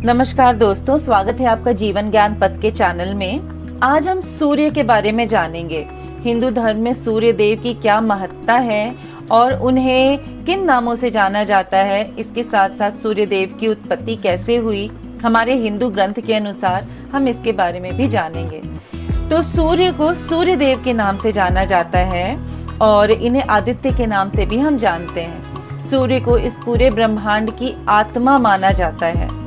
नमस्कार दोस्तों, स्वागत है आपका जीवन ज्ञान पथ के चैनल में। आज हम सूर्य के बारे में जानेंगे। हिंदू धर्म में सूर्य देव की क्या महत्ता है और उन्हें किन नामों से जाना जाता है। इसके साथ साथ सूर्य देव की उत्पत्ति कैसे हुई, हमारे हिंदू ग्रंथ के अनुसार हम इसके बारे में भी जानेंगे। तो सूर्य को सूर्य देव के नाम से जाना जाता है और इन्हें आदित्य के नाम से भी हम जानते हैं। सूर्य को इस पूरे ब्रह्मांड की आत्मा माना जाता है।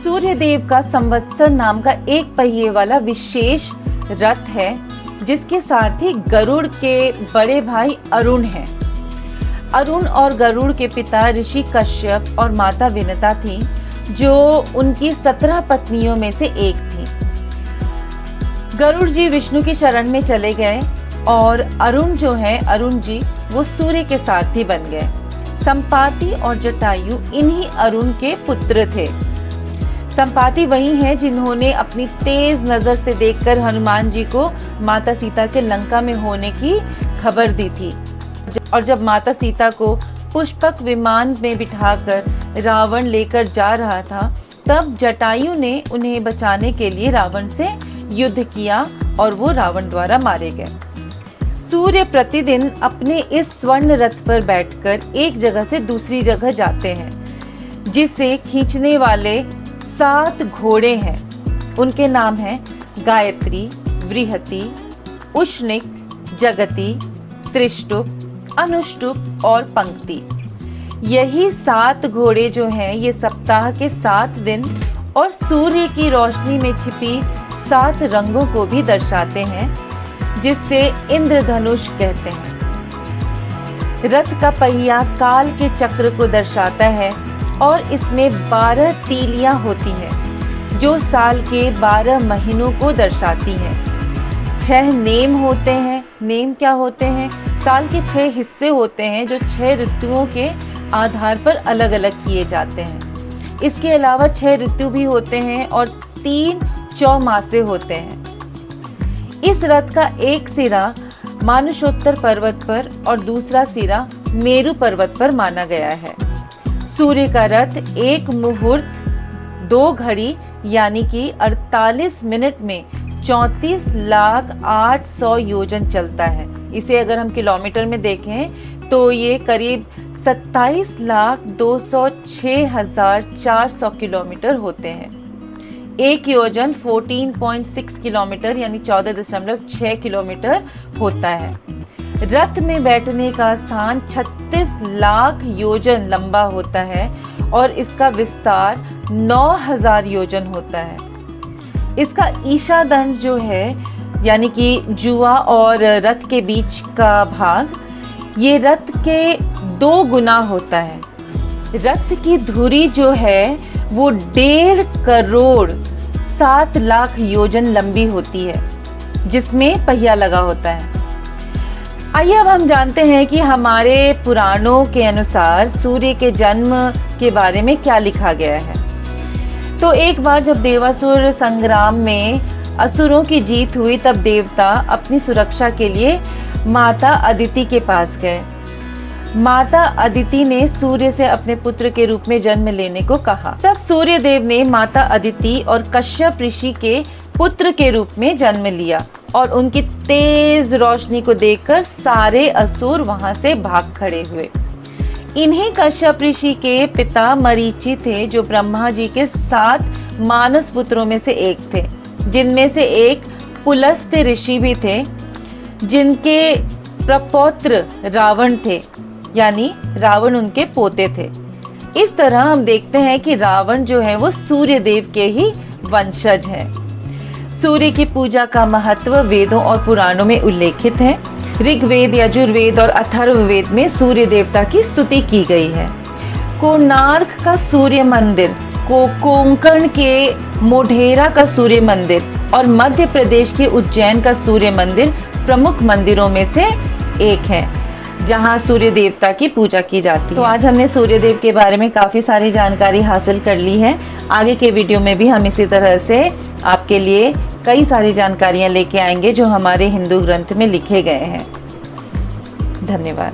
सूर्य देव का संवत्सर नाम का एक पहिए वाला विशेष रथ है, जिसके सारथी गरुड़ के बड़े भाई अरुण हैं। अरुण और गरुड़ के पिता ऋषि कश्यप और माता विनता थी, जो उनकी 17 पत्नियों में से एक थी। गरुड़ जी विष्णु की शरण में चले गए और अरुण जी वो सूर्य के सारथी बन गए। संपाति और जटायु इन्हीं अरुण के पुत्र थे। संपाति वही हैं जिन्होंने अपनी तेज नजर से देखकर हनुमान जी को माता सीता के लंका में होने की खबर दी थी। और जब माता सीता को पुष्पक विमान में बिठाकर रावण लेकर जा रहा था, तब जटायु ने उन्हें बचाने के लिए रावण से युद्ध किया और वो रावण द्वारा मारे गए। सूर्य प्रतिदिन अपने इस स्वर्ण रथ पर बैठकर एक जगह से दूसरी जगह जाते हैं, जिसे खींचने वाले 7 घोड़े हैं। उनके नाम हैं गायत्री, बृहति, उष्णिक, जगति, त्रिष्टुप, अनुष्टुप और पंक्ति। यही 7 घोड़े जो हैं ये सप्ताह के 7 दिन और सूर्य की रोशनी में छिपी 7 रंगों को भी दर्शाते हैं, जिससे इंद्रधनुष कहते हैं। रथ का पहिया काल के चक्र को दर्शाता है और इसमें 12 तीलियां होती हैं, जो साल के 12 महीनों को दर्शाती हैं। 6 नेम होते हैं। नेम क्या होते हैं? साल के 6 हिस्से होते हैं, जो 6 ऋतुओं के आधार पर अलग अलग किए जाते हैं। इसके अलावा 6 ऋतु भी होते हैं और 3 चौमासे होते हैं। इस रथ का एक सिरा मानसोत्तर पर्वत पर और दूसरा सिरा मेरु पर्वत पर माना गया है। सूर्य का रथ 1 मुहूर्त 2 घड़ी यानी कि 48 मिनट में 34,08,100 योजन चलता है। इसे अगर हम किलोमीटर में देखें तो ये करीब 27,206,400 किलोमीटर होते हैं। एक योजन 14.6 किलोमीटर यानी 14.6 किलोमीटर होता है। रथ में बैठने का स्थान 36 लाख योजन लंबा होता है और इसका विस्तार 9,000 योजन होता है। इसका ईशा दंड जो है यानी कि जुआ और रथ के बीच का भाग, ये रथ के 2 गुना होता है। रथ की धुरी जो है वो 1.5 करोड़ 7 लाख योजन लंबी होती है, जिसमें पहिया लगा होता है। आइए अब हम जानते हैं कि हमारे पुराणों के अनुसार सूर्य के जन्म के बारे में क्या लिखा गया है। तो एक बार जब देवासुर संग्राम में असुरों की जीत हुई, तब देवता अपनी सुरक्षा के लिए माता अदिति के पास गए। माता अदिति ने सूर्य से अपने पुत्र के रूप में जन्म लेने को कहा। तब सूर्य देव ने माता अदिति और कश्यप ऋषि के पुत्र के रूप में जन्म लिया और उनकी तेज रोशनी को देखकर सारे असुर वहां से भाग खड़े हुए। इन्हीं कश्यप ऋषि के पिता मरीचि थे, जो ब्रह्मा जी के 7 मानस पुत्रों में से एक थे, जिनमें से एक पुलस्त्य ऋषि भी थे, जिनके प्रपौत्र रावण थे, यानी रावण उनके पोते थे। इस तरह हम देखते हैं कि रावण जो है वो सूर्य देव के ही वंशज है। सूर्य की पूजा का महत्व वेदों और पुराणों में उल्लेखित है। ऋग्वेद, यजुर्वेद और अथर्ववेद में सूर्य देवता की स्तुति की गई है। कोणार्क का सूर्य मंदिर, कोंकण के मोढेरा का सूर्य मंदिर और मध्य प्रदेश के उज्जैन का सूर्य मंदिर प्रमुख मंदिरों में से एक है, जहां सूर्य देवता की पूजा की जाती है। तो आज हमने सूर्य देव के बारे में काफ़ी सारी जानकारी हासिल कर ली है। आगे के वीडियो में भी हम इसी तरह से आपके लिए कई सारी जानकारियां लेके आएंगे, जो हमारे हिंदू ग्रंथ में लिखे गए हैं। धन्यवाद।